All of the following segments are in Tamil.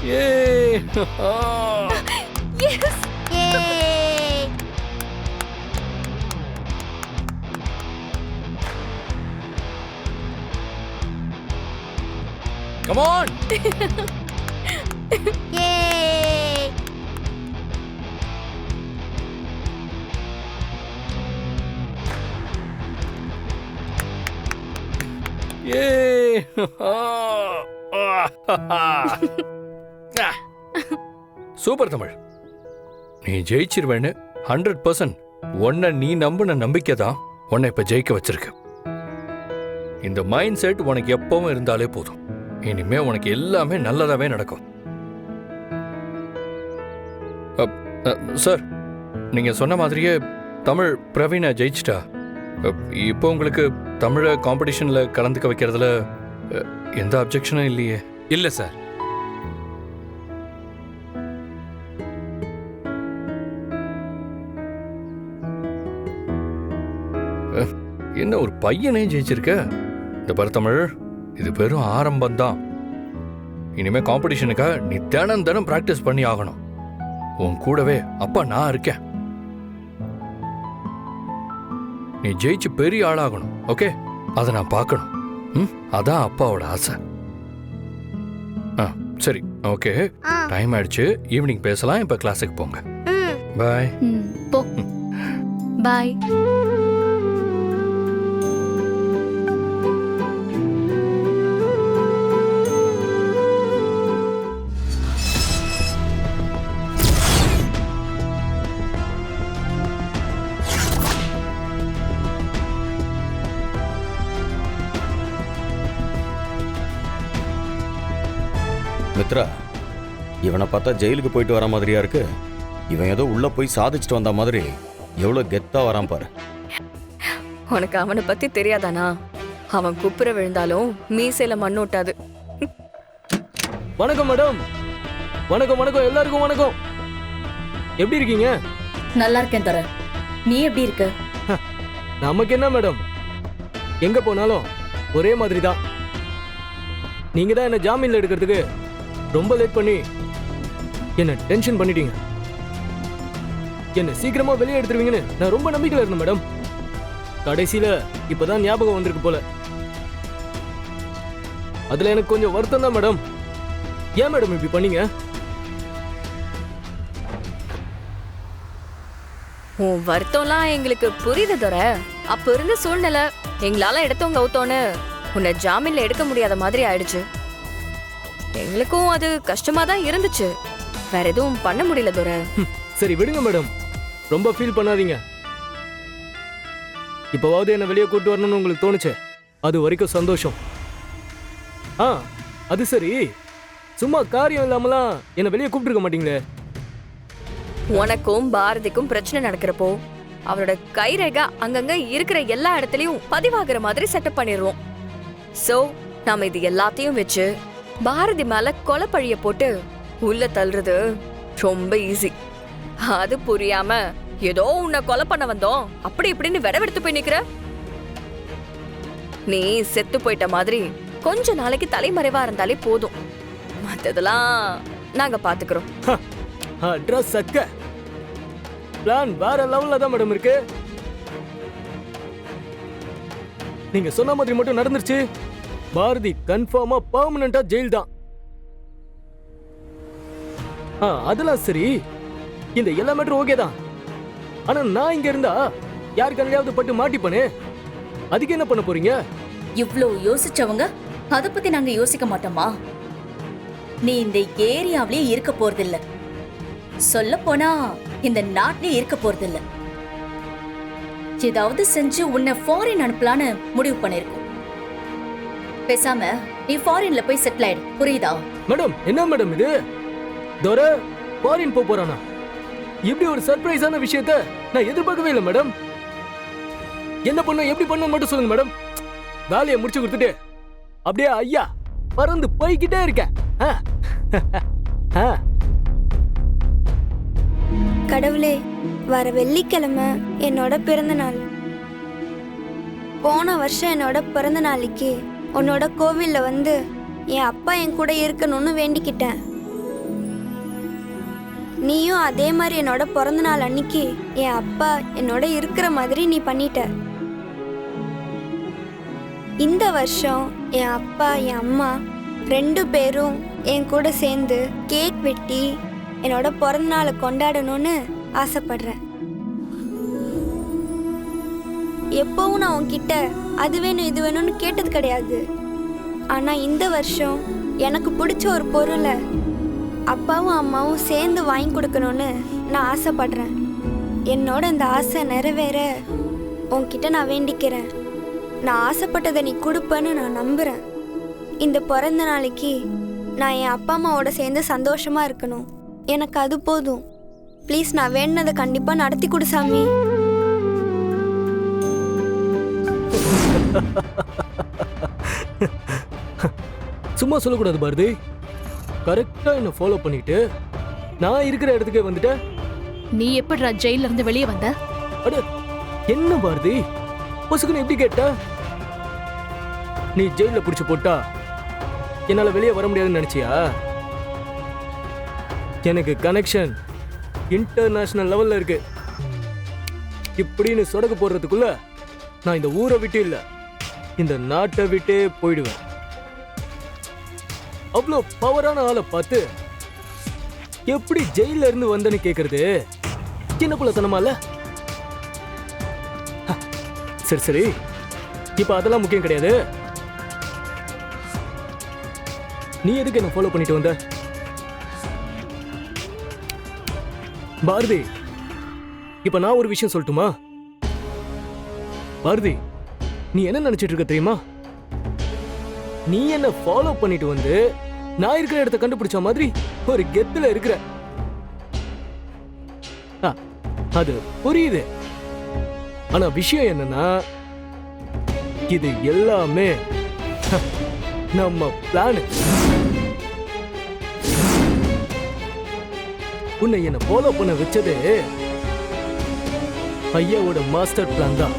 Yay! Yes! Yay! Come on! Yay! Yay! Super Tamil, நீ ஜெயிச்சிருவேன்னு 100% உன்னை நீ நம்பின நம்பிக்கை தான் உன்னை இப்ப ஜெயிக்க வச்சிருக்கு. இந்த மைண்ட் செட் உனக்கு எப்பவும் இருந்தாலே போதும். இனிமே உனக்கு எல்லாமே நல்லதாவே நடக்கும். சார், நீங்க சொன்ன மாதிரியே தமிழ் பிரவீனை ஜெயிச்சிட்டா. இப்போ உங்களுக்கு தமிழை காம்படிஷன்ல கலந்துக்க வைக்கிறதுல எந்த அப்ஜெக்ஷனும் இல்லையே? இல்ல சார். என்ன ஒரு பையனே ஜெயிச்சிருக்க. இந்த பாரு தமிழ், இது வெறும் ஆரம்பம்தான். இனிமே காம்படிஷனுக்காக நீ தினம் தினம் பிராக்டிஸ் பண்ணி ஆகணும். உன் கூடவே அப்பா நான் இருக்கேன். நீ ஜெயிச்சு பெரிய ஆளாகணும். ஓகே, அதை நான் பார்க்கணும். அதான் அப்பாவோட ஆசை. சரி, ஓகே, டைம் ஆயிடுச்சு. ஈவினிங் பேசலாம். இப்ப கிளாஸுக்கு போங்க. பாய். போ. பாய். மித்ரா, இவனை பார்த்தா ஜெயிலுக்கு போயிட்டு வர மாதிரியா இருக்கு. இவன் ஏதோ உள்ள போய் சாதிச்சுட்டு வந்த மாதிரி எவ்வளவு கெத்தா வரான் பாரு. உனக்கு அவனை பத்தி தெரியாதானா? அவன் குப்புற விழுந்தாலும் மீசையில மண்ணோட்டாது. வணக்கம் மேடம். வணக்கம் வணக்கம், எல்லாருக்கும் வணக்கம். எப்படி இருக்கீங்க? நல்லா இருக்கேன் தர. நீ எப்படி இருக்க? நமக்கு என்ன மேடம், எங்க போனாலும் ஒரே மாதிரி தான். நீங்க தான் என்ன ஜாமீன்ல எடுக்கிறதுக்கு ரொம்ப லேட் பண்ணி என்ன டென்ஷன் பண்ணிட்டீங்க. என்ன சீக்கிரமா வெளியே எடுத்துருவீங்கன்னு நான் ரொம்ப நம்பிக்கையில இருந்தேன் மேடம். கடைசியில இப்பதான் ஞாபகம் வந்திருக்கு போல. அதுல எனக்கு கொஞ்சம் வருத்தம் தான் மேடம். ஏன் மேடம் இப்படி பண்ணீங்க? உன் வருத்தம்லாம் எங்களுக்கு புரியுது தர. அப்ப இருந்த சூழ்நிலை எங்களால எடுத்தவங்க அவுத்தோன்னு உன்னை ஜாமீன்ல எடுக்க முடியாத மாதிரி ஆயிடுச்சு. எங்களுக்கும் அது கஷ்டமா தான் இருந்துச்சு. வேற எதுவும் பண்ண முடியல தர. சரி விடுங்க மேடம், ரொம்ப ஃபீல் பண்ணாதீங்க. இப்போவாவது என்ன வெளியே கூட்டு வரணும்னு உங்களுக்கு தோணுச்சு, அது வரைக்கும் சந்தோஷம். அது சரி, சும்மா காரியம் இல்லாமலாம் என்ன வெளியே கூப்பிட்டுருக்க மாட்டீங்களே? உனக்கும் பாரதிக்கும் பிரச்சனை நடக்கிறப்போ அவரோட கைரேகை அங்கங்க இருக்கிற எல்லா இடத்துலயும் பதிவாகிற மாதிரி செட்டப் பண்ணிடுவோம். சோ நாம இது எல்லாத்தையும் வச்சு பாரதி மேல கொலைப்பழிய போட்டு உள்ள தள்ளுறது ரொம்ப ஈஸி. அது புரியாம ஏதோ உன்னை கொலை பண்ண வந்தோம் அப்படி இப்படின்னு விடவெடுத்து போய் நிக்கிற. நீ செத்து போயிட்ட மாதிரி கொஞ்ச நாளைக்கு தலைமறைவா இருந்தாலே போதும். மத்ததெல்லாம் நாங்க பாத்துக்கிறோம். அட்ரஸ் சக்க பிளான் வேற லெவல்ல தான் மேடம் இருக்கு. நீங்க சொன்ன மாதிரி மட்டும் நடந்துருச்சு, பாரதி கன்ஃபார்மா பெர்மனண்டா ஜெயில் தான். அதெல்லாம் சரி, இந்த எல்லா மேட்டரும் ஓகே தான். ஆனா நான் இங்க இருந்தா யார் கண்ணியாவது பட்டு மாட்டிப்பனே, அதுக்கு என்ன பண்ண போறீங்க? இவ்ளோ யோசிச்சவங்க அத பத்தி நாங்க யோசிக்க மாட்டோமா? நீ இந்த ஏரியாவிலே இருக்க போறதில்ல. சொல்ல போனா இந்த நாட்டிலே இருக்க போறதில்ல. ஏதாவது செஞ்சு உன்னை ஃபாரின் அனுப்பலான்னு முடிவு பண்ணிருக்கோம். பேசாம நீ ஃபாரின்ல போய் செட்டில் ஆயிடு, புரியுதா? மேடம் என்ன மேடம் இது? தோர ஃபாரின் போறானா? இப்படி ஒரு சர்ப்ரைஸான விஷயத்த நான் எதிர்பார்க்கவே இல்லை மேடம். என்ன பண்ண எப்படி பண்ண மட்டும் சொல்லுங்க மேடம். வேலையை முடிச்சு கொடுத்துட்டு அப்படியே ஐயா பறந்து போய்கிட்டே இருக்கேன். கடவுளே, வர வெள்ளிக்கிழமை என்னோட பிறந்த நாள். போன வருஷம் என்னோட பிறந்த நாளைக்கு உன்னோட கோவில்ல வந்து என் அப்பா என் கூட இருக்கணும்னு வேண்டிக்கிட்டேன். நீயும் அதே மாதிரி என்னோட பிறந்த நாள் அன்னைக்கு என் அப்பா என்னோட இருக்கிற மாதிரி நீ பண்ணிட்ட. இந்த வருஷம் என் அப்பா என் அம்மா 2 பேரும் என் கூட சேர்ந்து கேக் வெட்டி என்னோட பிறந்த நாளை கொண்டாடணும்னு ஆசைப்படுறேன். எப்பவும் நான் உன்கிட்ட அது வேணும் இது வேணும்னு கேட்டது கிடையாது. ஆனால் இந்த வருஷம் எனக்கு பிடிச்ச ஒரு பொருளை அப்பாவும் அம்மாவும் சேர்ந்து வாங்கி கொடுக்கணும்னு நான் ஆசைப்படுறேன். என்னோட இந்த ஆசை நிறைவேற உன்கிட்ட நான் வேண்டிக்கிறேன். நான் ஆசைப்பட்டதை நீ கொடுப்பேன்னு நான் நம்புகிறேன். இந்த பிறந்த நாளைக்கு நான் என் அப்பா அம்மாவோட சேர்ந்து சந்தோஷமாக இருக்கணும். எனக்கு அது போதும். ப்ளீஸ், நான் வேணுனதை கண்டிப்பாக நடத்தி கொடு சாமி. சும்மா சொல்லக்கூடாது பாரதி. கரெக்டா என்ன ஃபாலோ பண்ணிட்டு நான் இருக்கிற இடத்துக்கே வந்துட்ட. நீ எப்படிடா ஜெயில இருந்து வெளியே வந்த? அட என்ன பாரதி, பொசுக்குன்னு எப்படி கேட்ட? நீ ஜெயில புடிச்சு போட்டா என்னால வெளியே வர முடியாதுன்னு நினைச்சியா? எனக்கு கனெக்ஷன் இன்டர்நேஷனல் லெவல்ல இருக்கு. இப்படின்னு சொடக்கு போடுறதுக்குள்ள நான் இந்த ஊரை விட்டு இல்ல, இந்த நாட்டை விட்டே போயிடுவேன். அவ்வளோ பவரான ஆளை பார்த்து எப்படி ஜெயில இருந்து வந்தேன்னு கேக்குறது சின்ன புள்ளத்தனமால? சரி சரி, இப்ப அதெல்லாம் முக்கியம் கிடையாது. நீ எதுக்கு என்ன ஃபாலோ பண்ணிட்டு வந்த? பாரதி, இப்ப நான் ஒரு விஷயம் சொல்லட்டுமா? பாரதி, நீ என்ன நினைச்சிட்டு இருக்க தெரியுமா? நீ என்ன ஃபாலோ பண்ணிட்டு வந்து நான் இருக்கிற இடத்த கண்டுபிடிச்ச மாதிரி ஒரு கெத்துல இருக்கிற. அது புரியுது. ஆனா விஷயம் என்னன்னா, இது எல்லாமே நம்ம பிளான். உன்னை என்ன ஃபாலோ பண்ண வச்சது ஐயாவோட மாஸ்டர் பிளான் தான்.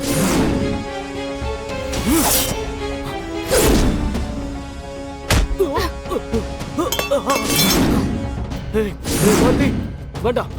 வேண்டாம்.